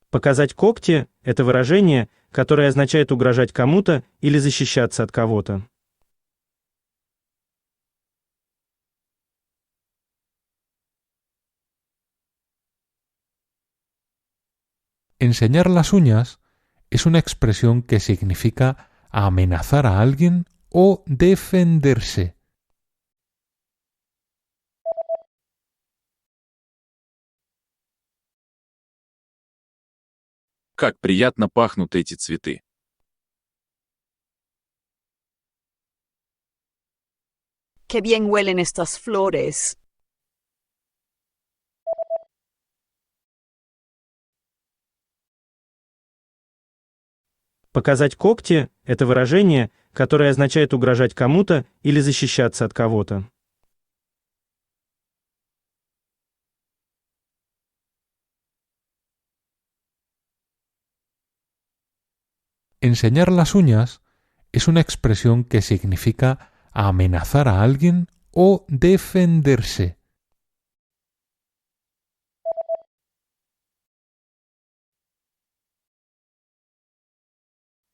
Показать когти– это выражение, которое означает угрожать кому-то или защищаться от кого-то. Enseñar las uñas es una expresión que significa amenazar a alguien o defenderse. Как приятно пахнут эти цветы. Qué bien huelen estas flores. Показать когти– это выражение, которое означает угрожать кому-то или защищаться от кого-то. Enseñar las uñas es una expresión que significa amenazar a alguien o defenderse.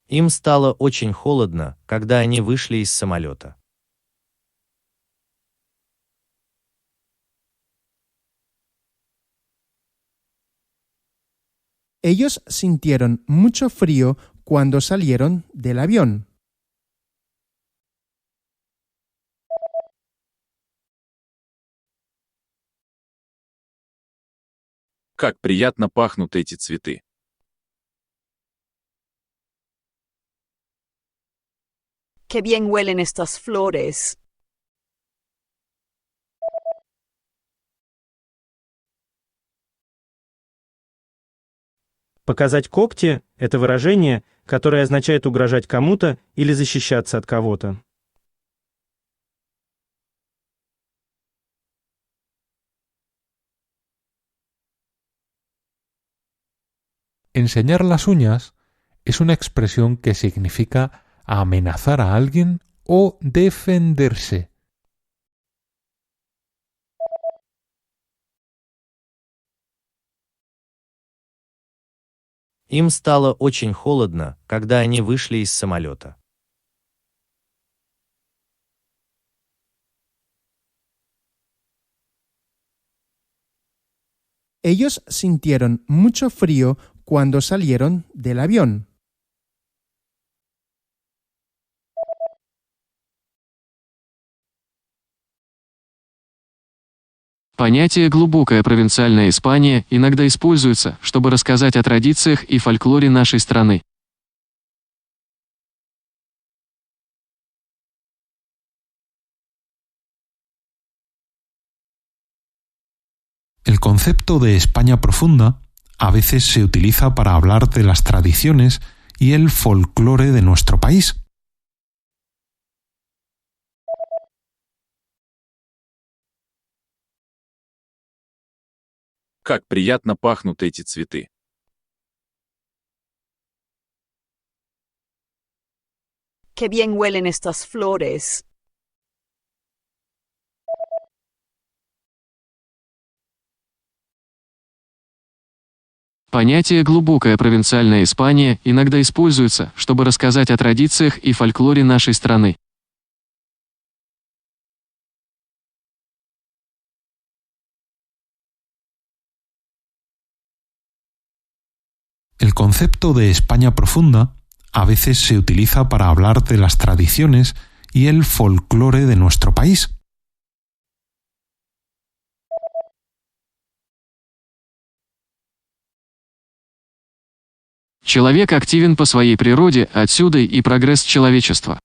Им стало очень холодно, когда они вышли из самолета. Ellos sintieron mucho frío cuando salieron del avión. Как приятно пахнут эти цветы. Qué bien huelen estas flores. Показать когти – это выражение, которое означает угрожать кому-то или защищаться от кого-то. Enseñar las uñas es una expresión que significa amenazar a alguien o defenderse. Им стало очень холодно, когда они вышли из самолета. Ellos sintieron mucho frío cuando salieron del avión. Понятие «глубокая провинциальная Испания» иногда используется, чтобы рассказать о традициях и фольклоре нашей страны. El concepto de España profunda a veces se utiliza para hablar de las tradiciones y el folclore de nuestro país. Как приятно пахнут эти цветы. Qué bien huelen estas flores. Понятие «глубокая провинциальная Испания» иногда используется, чтобы рассказать о традициях и фольклоре нашей страны. El concepto de España profunda a veces se utiliza para hablar de las tradiciones y el folclore de nuestro país. Человек активен по своей природе, отсюда и прогресс человечества.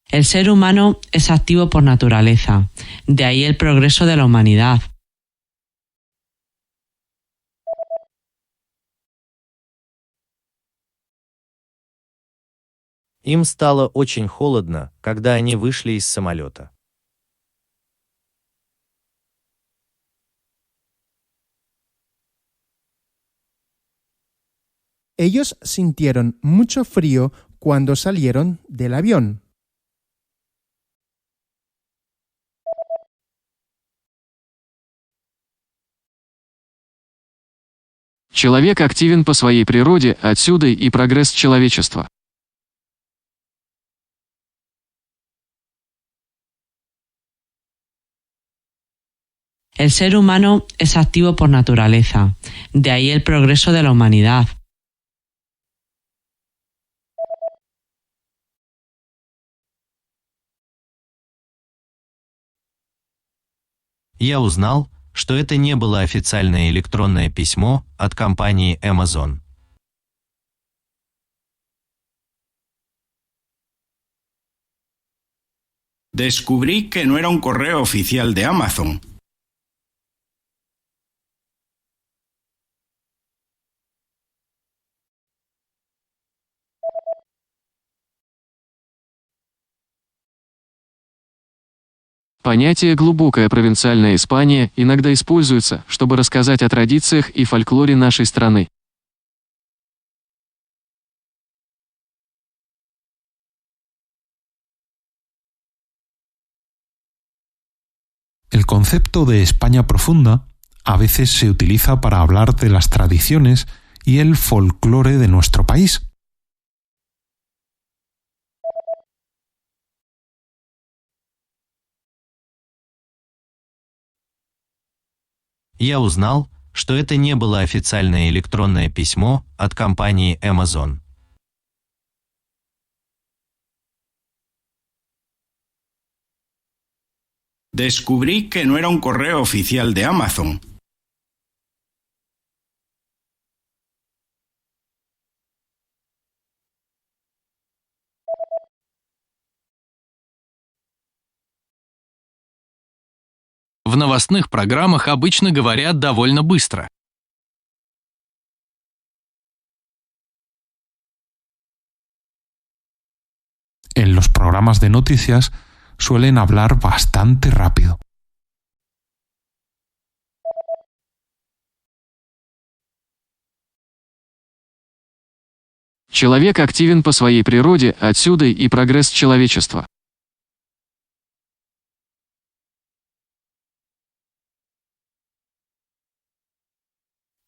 El ser humano es activo por naturaleza, de ahí el progreso de la humanidad. Им стало очень холодно, когда они вышли из самолета. Ellos sintieron mucho frío cuando salieron del avión. Человек активен по своей природе, отсюда и прогресс человечества. El ser humano es activo por naturaleza, de ahí el progreso de la humanidad. Я узнал, что это не было официальное электронное письмо от компании Amazon. Descubrí que no era un correo oficial de Amazon. Понятие «глубокая провинциальная Испания» иногда используется, чтобы рассказать о традициях и фольклоре нашей страны. El concepto de España profunda a veces se utiliza para hablar de las tradiciones y el folclore de nuestro país. Я узнал, что это не было официальное электронное письмо от компании Amazon. Descubrí que no era un correo oficial de Amazon. В новостных программах обычно говорят довольно быстро. En los programas de noticias suelen hablar bastante rápido. Человек активен по своей природе, отсюда и прогресс человечества.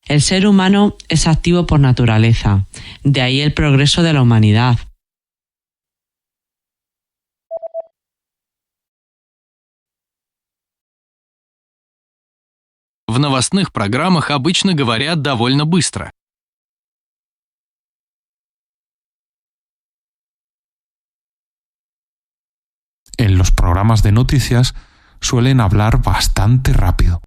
El ser humano es activo por naturaleza, de ahí el progreso de la humanidad. В новостных программах обычно говорят довольно быстро. En los programas de noticias suelen hablar bastante rápido.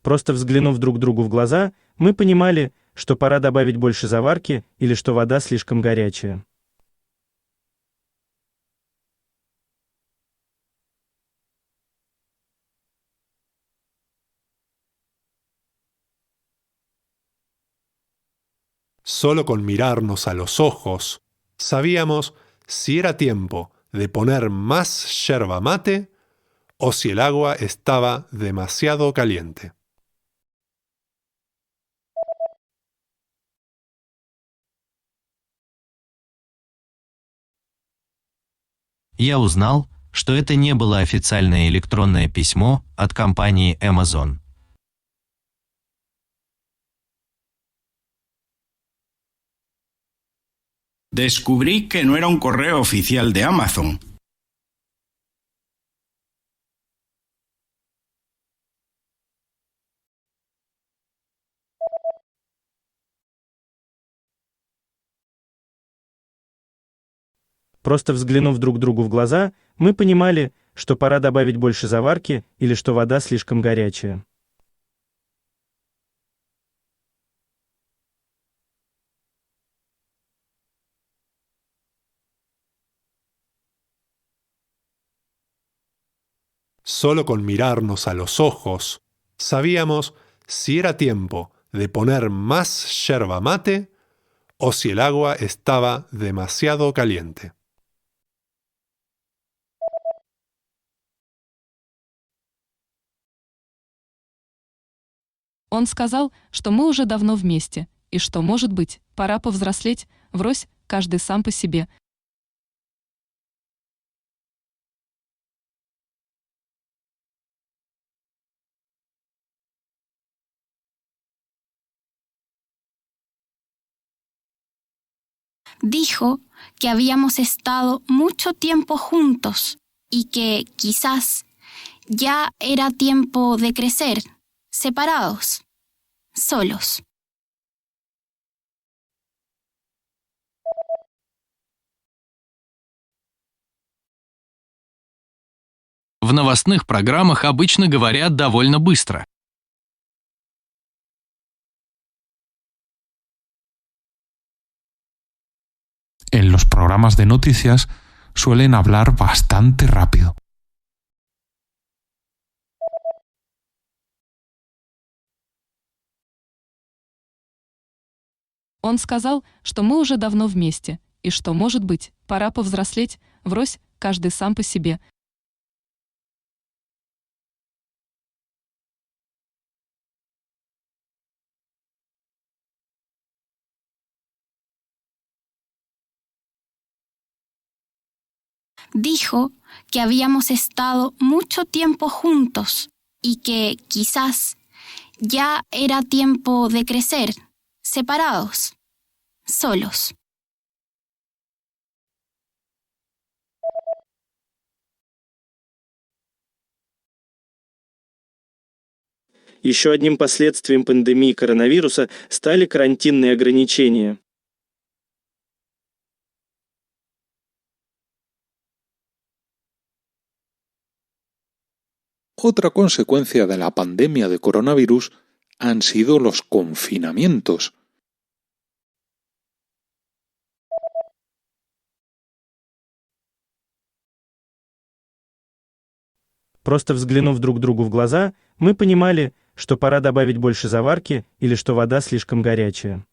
Просто взглянув друг другу в глаза, мы понимали, что пора добавить больше заварки или что вода слишком горячая. Solo con mirarnos a los ojos, sabíamos si era tiempo de poner más yerba mate o si el agua estaba demasiado caliente. Я узнал, что это не было официальное электронное письмо от компании Amazon. Descubrí que no era un correo oficial de Amazon. Просто взглянув друг другу в глаза, мы понимали, что пора добавить больше заварки или что вода слишком горячая. Solo con mirarnos a los ojos, sabíamos si era tiempo de poner más yerba mate o si el agua estaba demasiado caliente. Он сказал, что мы уже давно вместе, и что, может быть, пора повзрослеть, врозь, каждый сам по себе. Dijo que habíamos estado mucho tiempo juntos y que quizás ya era tiempo de crecer, separados, solos. В новостных программах обычно говорят довольно быстро. En los programas de noticias suelen hablar bastante rápido. Он сказал, что мы уже давно вместе, и что, может быть, пора повзрослеть, врозь, каждый сам по себе. Dijo que habíamos estado mucho tiempo juntos y que quizás ya era tiempo de crecer, separados, solos. Еще одним последствием пандемии коронавируса стали карантинные ограничения. Otra consecuencia de la pandemia de coronavirus han sido los confinamientos. Просто взглянув друг другу в глаза, мы понимали, что пора добавить больше заварки или что вода слишком горячая.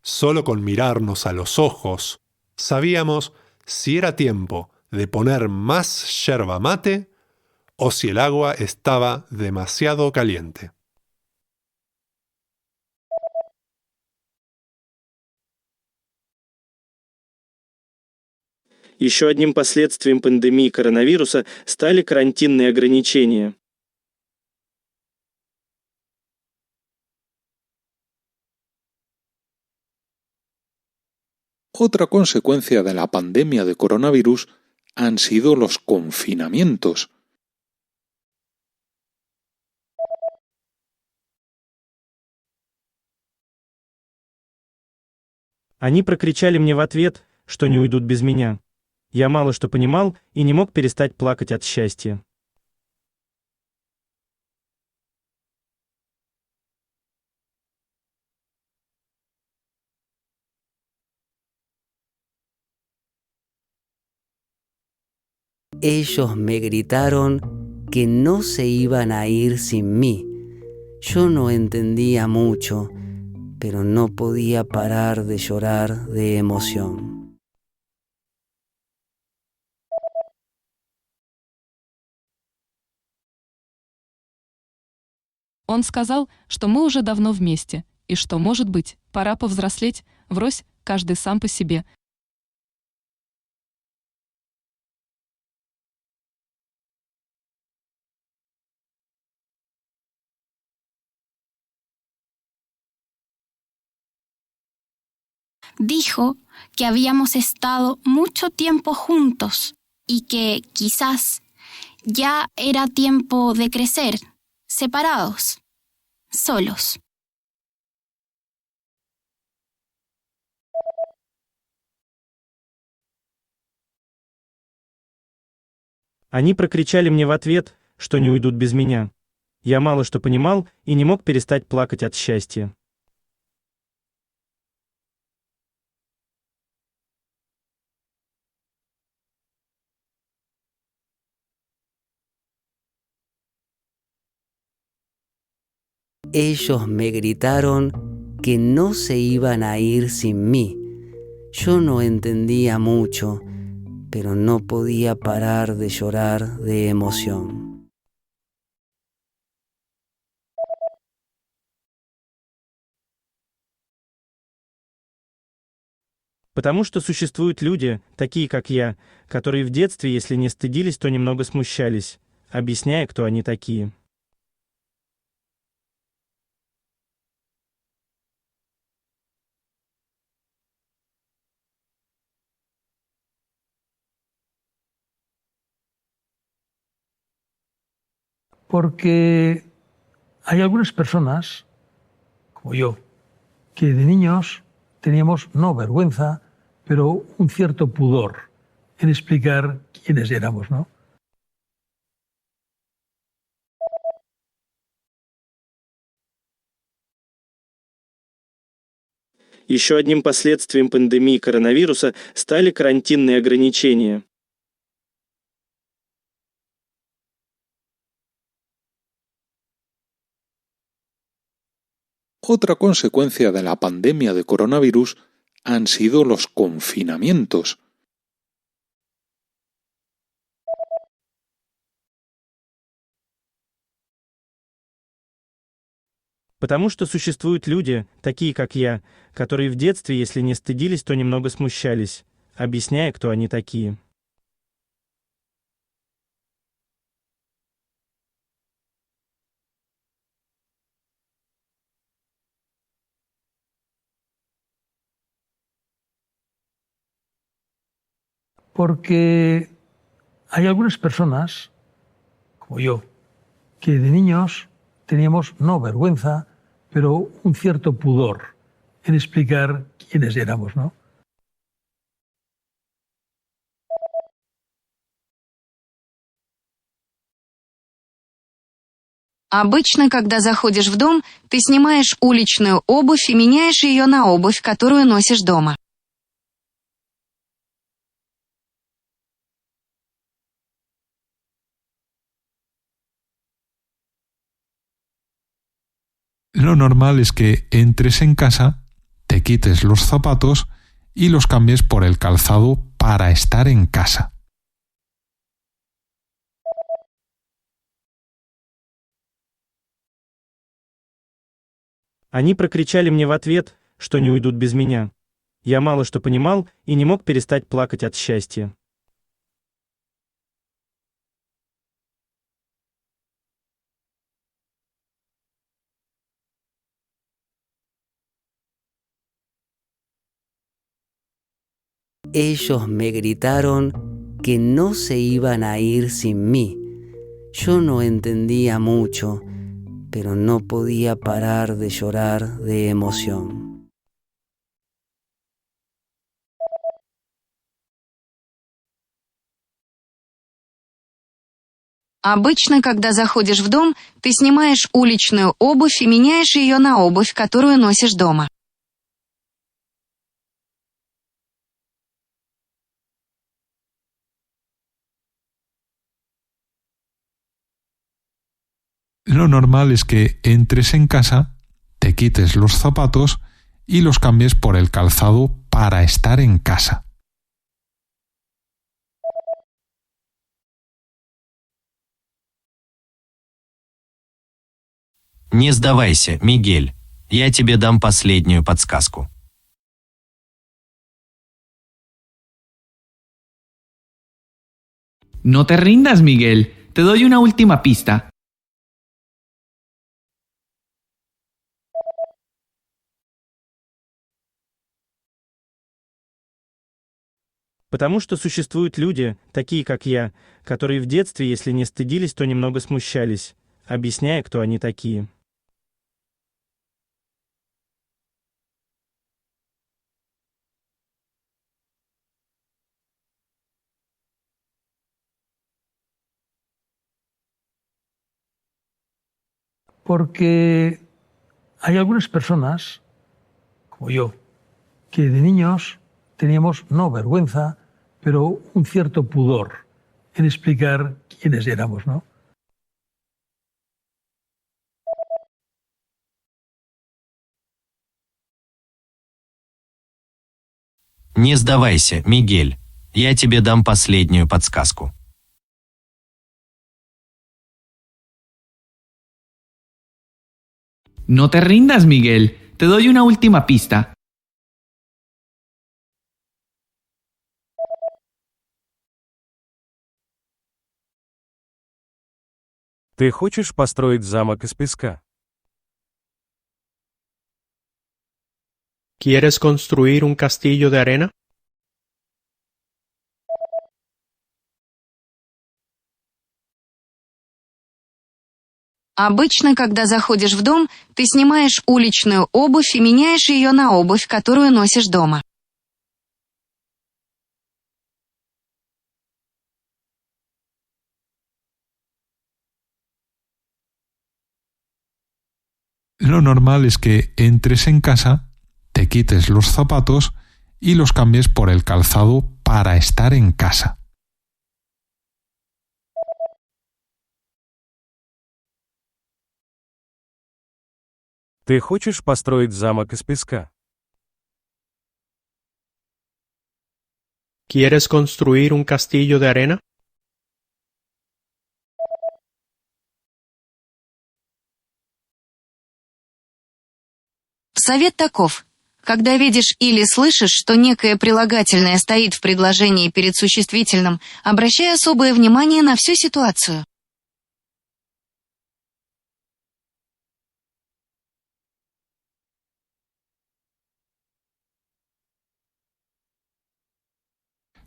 Solo con mirarnos a los ojos, sabíamos si era tiempo de poner más yerba mate o si el agua estaba demasiado caliente. Еще одним последствием пандемии коронавируса стали карантинные ограничения. Otra consecuencia de la pandemia de coronavirus han sido los confinamientos. Они прокричали мне в ответ, что не уйдут без меня. Я мало что понимал и не мог перестать плакать от счастья. Ellos me gritaron que no se iban a ir sin mí. Yo no entendía mucho, pero no podía parar de llorar de emoción. Он сказал, что мы уже давно вместе, и что, может быть, пора повзрослеть, врозь, каждый сам по себе. Dijo que habíamos estado mucho tiempo juntos y que quizás ya era tiempo de crecer, separados, solos. Они прокричали мне в ответ, что не уйдут без меня. Я мало что понимал и не мог перестать плакать от счастья. Ellos me gritaron que no se iban a ir sin mí. Yo no entendía mucho, pero no podía parar de llorar de emoción. Потому что существуют люди, такие как я, которые в детстве, если не стыдились, то немного смущались, объясняя, кто они такие. Porque hay algunas personas, como yo, que de niños teníamos no vergüenza, pero un cierto pudor en explicar quiénes éramos, ¿no? Еще одним последствием пандемии коронавируса стали карантинные ограничения. Otra consecuencia de la pandemia de coronavirus han sido los confinamientos. Потому что существуют люди, такие как я, которые в детстве, если не стыдились, то немного смущались, объясняя, кто они такие. Porque hay algunas personas, como yo, que de niños teníamos no vergüenza, pero un cierto pudor en explicar quiénes éramos, ¿no? Обычно, когда заходишь в дом, ты снимаешь уличную обувь и меняешь ее на обувь, которую носишь дома. Lo normal es que entres en casa, te quites los zapatos y los cambies por el calzado para estar en casa. Они прокричали мне в ответ, что не уйдут без меня. Я мало что понимал и не мог перестать плакать от счастья. Ellos me gritaron que no se iban a ir sin mí. Yo no entendía mucho, pero no podía parar de llorar de emoción. Обычно, когда заходишь в дом, ты снимаешь уличную обувь и меняешь ее на обувь, которую носишь дома. Lo normal es que entres en casa, te quites los zapatos y los cambies por el calzado para estar en casa. Не сдавайся, Мигель. Я тебе дам последнюю подсказку. No te rindas, Miguel. Te doy una última pista. Потому что существуют люди, такие как я, которые в детстве, если не стыдились, то немного смущались, объясняя, кто они такие. Porque hay algunas personas, como yo, que de niños teníamos no vergüenza, pero un cierto pudor en explicar quiénes éramos, ¿no? Не сдавайся, Мигель. Я тебе дам последнюю подсказку. No te rindas, Miguel. Te doy una última pista. Ты хочешь построить замок из песка? ¿Quieres construir un castillo de arena? Обычно, когда заходишь в дом, ты снимаешь уличную обувь и меняешь ее на обувь, которую носишь дома. Lo normal es que entres en casa, te quites los zapatos y los cambies por el calzado para estar en casa. Ты хочешь построить замок из песка? ¿Quieres construir un castillo de arena? Совет таков. Когда видишь или слышишь, что некое прилагательное стоит в предложении перед существительным, обращай особое внимание на всю ситуацию.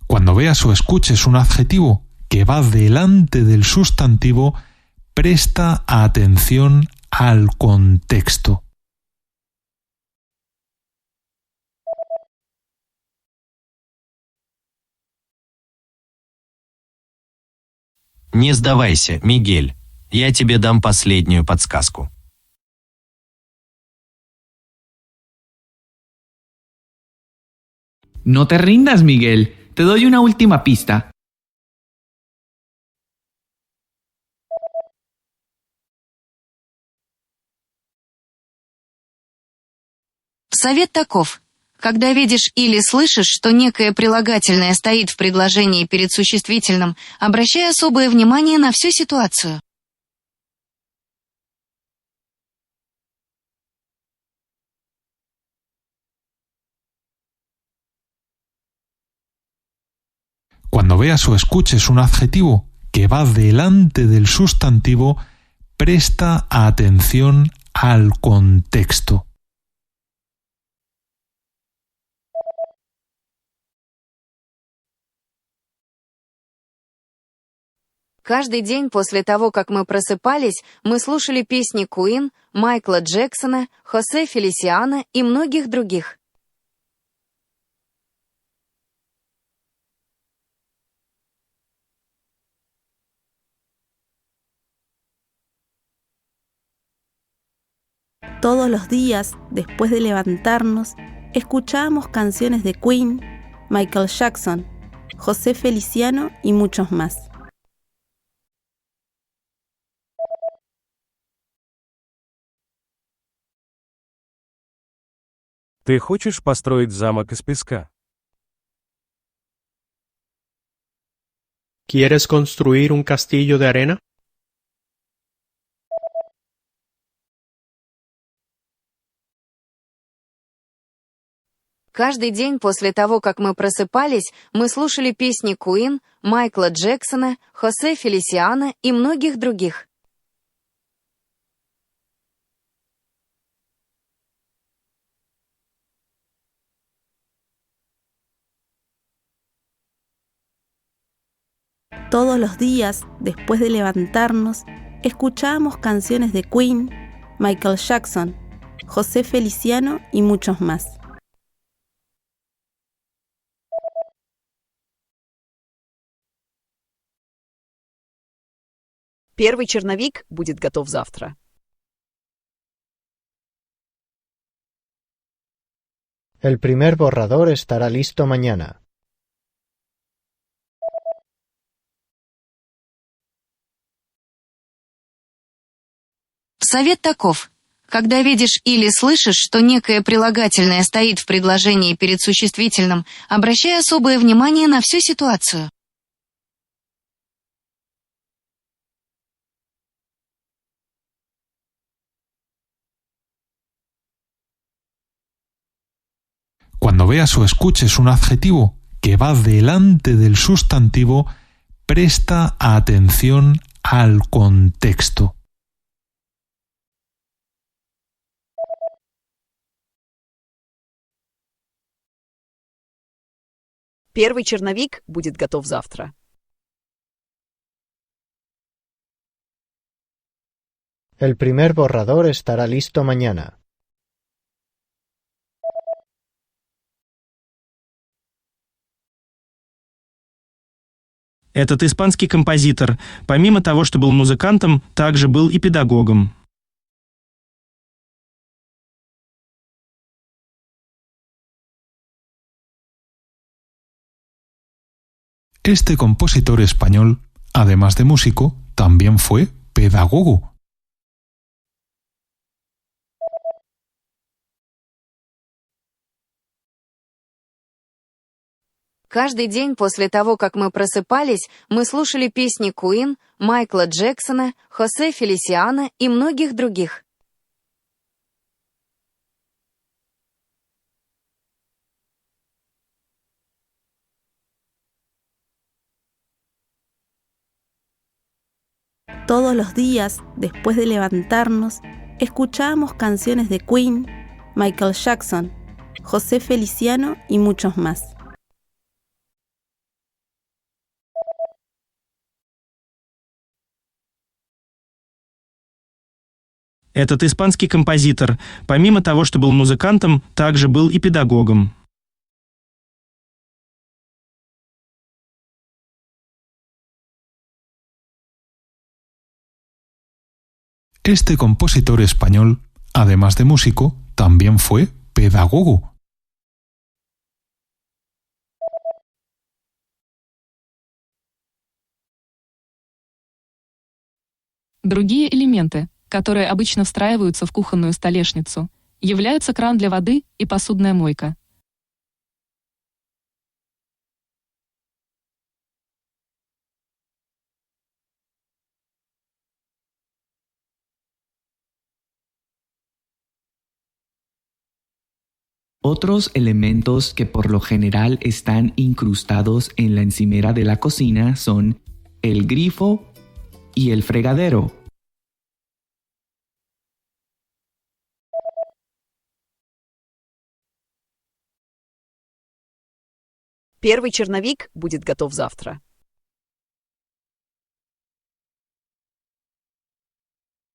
Cuando veas o escuches un adjetivo que va delante del sustantivo, presta atención al contexto. Не сдавайся, Мигель. Я тебе дам последнюю подсказку. No te rindas, Miguel. Te doy una última pista. Совет таков. Когда видишь или слышишь, что некое прилагательное стоит в предложении перед существительным, обращай особое внимание на всю ситуацию. Cuando veas o escuches un adjetivo que va delante del sustantivo, presta atención al contexto. Каждый день после того, как мы просыпались, мы слушали песни Queen, Майкла Джексона, Хосе Фелисиано и многих других. Todos los días, después de levantarnos, escuchábamos canciones de Queen, Michael Jackson, José Feliciano y muchos más. Ты хочешь построить замок из песка? ¿Quieres construir un castillo de arena? Каждый день после того, как мы просыпались, мы слушали песни Queen, Майкла Джексона, Хосе Фелисиано и многих других. Todos los días, después de levantarnos, escuchábamos canciones de Queen, Michael Jackson, José Feliciano y muchos más. Первый черновик будет готов завтра. El primer borrador estará listo mañana. Совет таков. Когда видишь или слышишь, что некое прилагательное стоит в предложении перед существительным, обращай особое внимание на всю ситуацию. Cuando veas o escuches un adjetivo que va delante del sustantivo, presta atención al contexto. Первый черновик будет готов завтра. El primer borrador estará listo mañana. Этот испанский композитор, помимо того, что был музыкантом, также был и педагогом. Este compositor español, además de músico, también fue pedagogo. Каждый день после того, как мы просыпались, мы слушали песни Queen, Майкла Джексона, Хосе Фелисиано и многих других. Todos los días, después de levantarnos, escuchábamos canciones de Queen, Michael Jackson, José Feliciano y muchos más. Этот испанский композитор, помимо того, что был музыкантом, также был и педагогом. Este compositor español, además de músico, también fue pedagogo. Другие элементы, которые обычно встраиваются в кухонную столешницу, являются кран для воды и посудная мойка. Otros elementos que por lo general están incrustados en la encimera de la cocina son el grifo y el fregadero. Первый черновик будет готов завтра.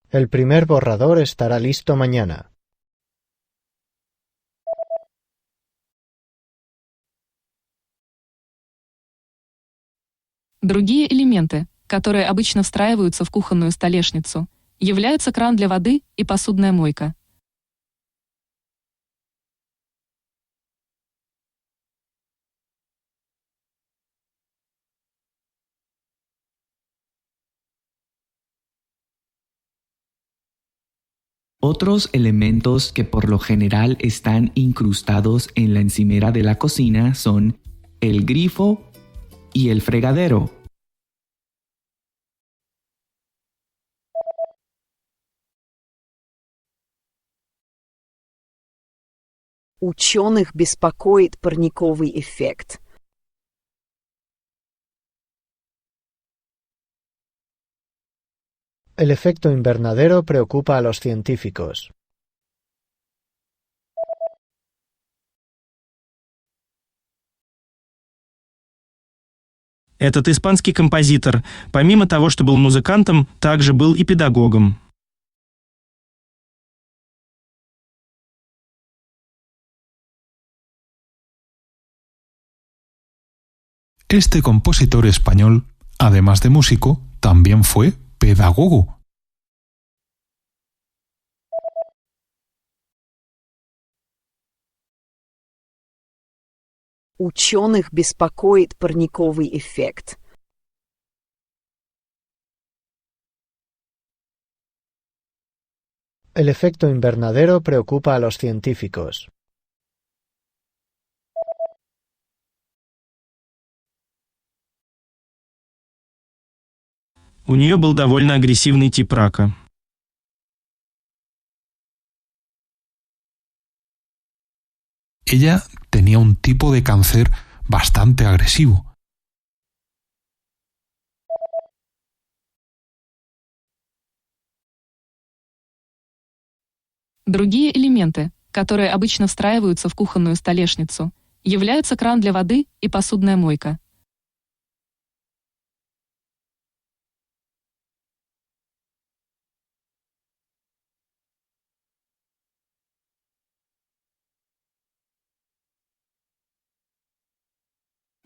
El primer borrador estará listo mañana. Другие элементы, которые обычно встраиваются в кухонную столешницу, являются кран для воды и посудная мойка. Otros elementos que por lo general están incrustados en la encimera de la cocina son el grifo y el fregadero. Ученых беспокоит парниковый эффект. El efecto invernadero preocupa a los científicos. Этот испанский композитор, помимо того, что был музыкантом, также был и педагогом. Este compositor español, además de músico, también fue pedagogo. Ученых беспокоит парниковый эффект. El efecto invernadero preocupa a los científicos. У нее был довольно агрессивный тип рака. Ella tenía un tipo de cáncer bastante agresivo. Другие элементы, которые обычно встраиваются в кухонную столешницу, являются кран для воды и посудная мойка.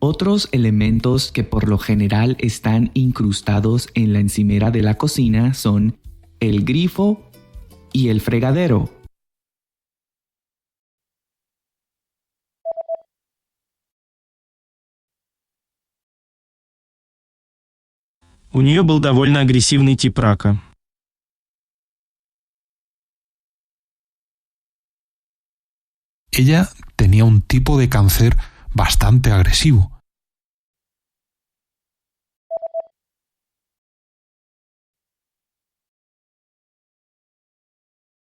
Otros elementos que por lo general están incrustados en la encimera de la cocina son el grifo y el fregadero. У нее был довольно агрессивный тип рака. Ella tenía un tipo de cáncer bastante agresivo.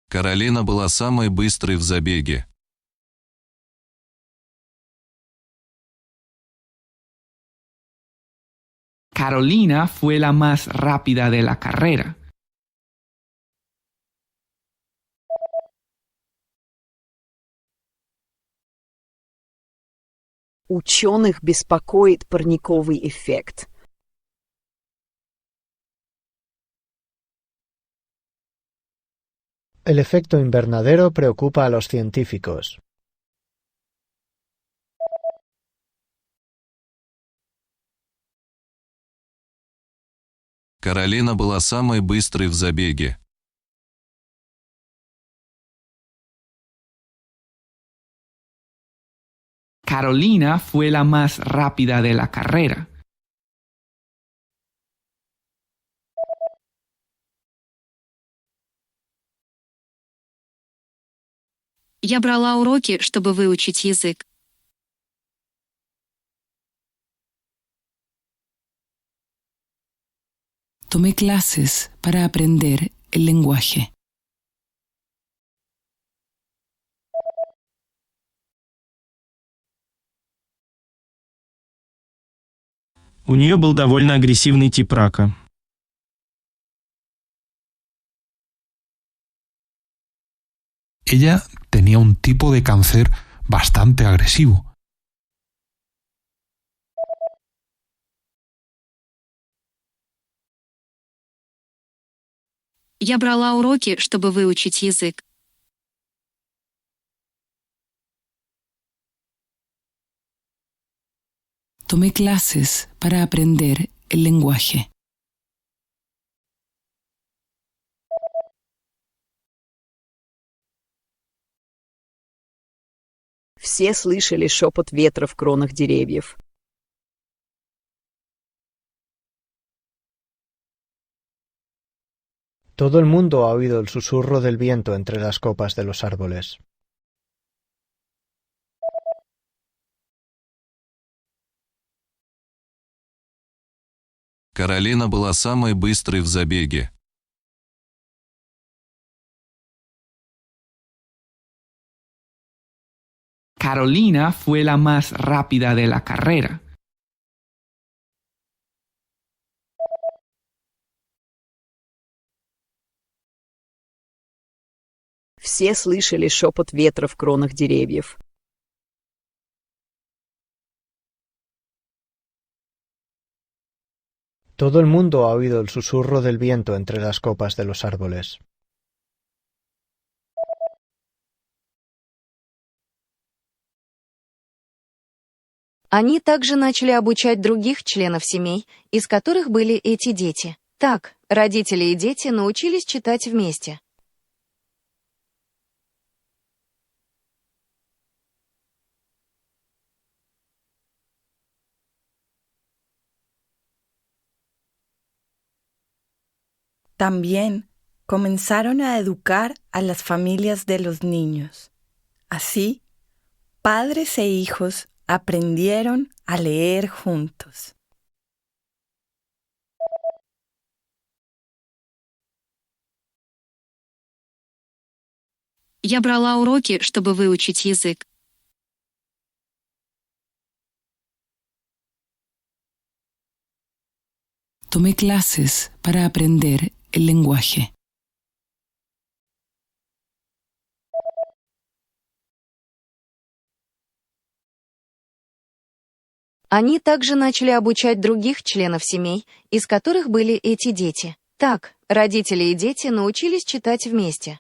Каролина была самой быстрой в забеге. Carolina fue la más rápida de la carrera. Ученых беспокоит парниковый эффект. El efecto invernadero preocupa a los científicos. Каролина была самой быстрой в забеге. Carolina fue la más rápida de la carrera. Я брала уроки, чтобы выучить язык. Tomé clases para aprender el lenguaje. У нее был довольно агрессивный тип рака. Ella tenía un tipo de cáncer bastante agresivo. Я брала уроки, чтобы выучить язык. Tomé clases para aprender el lenguaje. Все слышали шепот ветра в кронах деревьев. Todo el mundo ha oído el susurro del viento entre las copas de los árboles. Каролина была самой быстрой в забеге. Carolina fue la más rápida de la carrera. Все слышали шепот ветра в кронах деревьев. Todo el mundo ha oído el susurro del viento entre las copas de los árboles. Они также начали обучать других членов семей, из которых были эти дети. Так, родители и дети научились читать вместе. También comenzaron a educar a las familias de los niños. Así, padres e hijos aprendieron a leer juntos. Я брала уроки, чтобы выучить язык. Tomé clases para aprender el lenguaje. Они также начали обучать других членов семей, из которых были эти дети. Так, родители и дети научились читать вместе.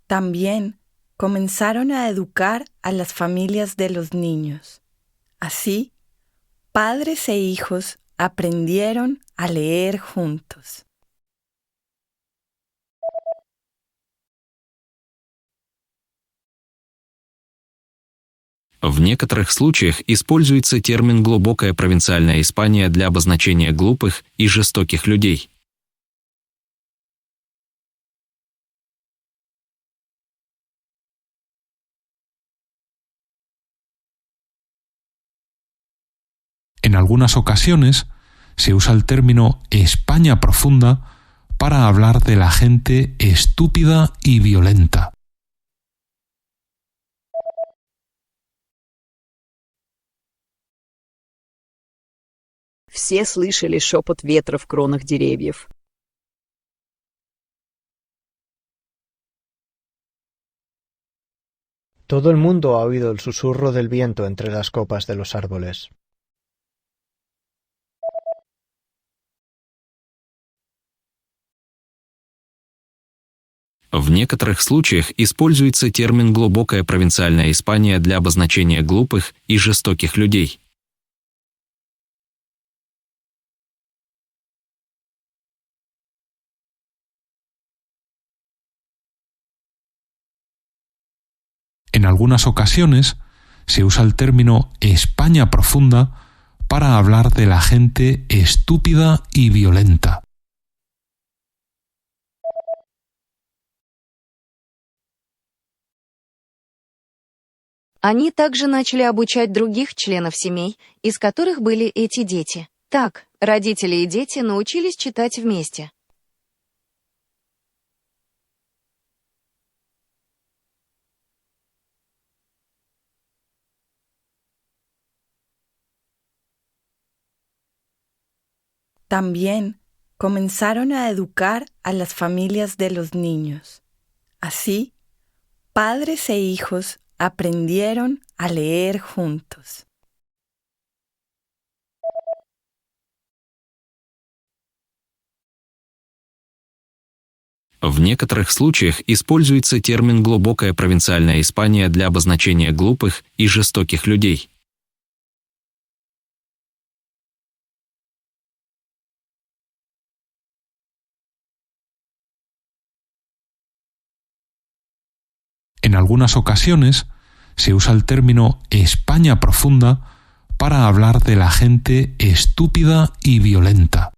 También comenzaron a educar a las familias de los niños. Así, padres e hijos aprendieron a leer juntos. В некоторых случаях используется термин «глубокая провинциальная Испания» для обозначения глупых и жестоких людей. En algunas ocasiones se usa el término España profunda para hablar de la gente estúpida y violenta. Все слышали шепот ветра в кронах деревьев. Todo el mundo ha oído el susurro del viento entre las copas de los árboles. В некоторых случаях используется термин «глубокая провинциальная Испания» для обозначения глупых и жестоких людей. En algunas ocasiones se usa el término España profunda para hablar de la gente estúpida y violenta. Они также начали обучать других членов семей, из которых были эти дети. Так, родители и дети научились читать вместе. También comenzaron a educar a las familias de los niños. Así, padres e hijos aprendieron a leer juntos. В некоторых случаях используется термин «глубокая провинциальная Испания» для обозначения глупых и жестоких людей. En algunas ocasiones se usa el término España profunda para hablar de la gente estúpida y violenta.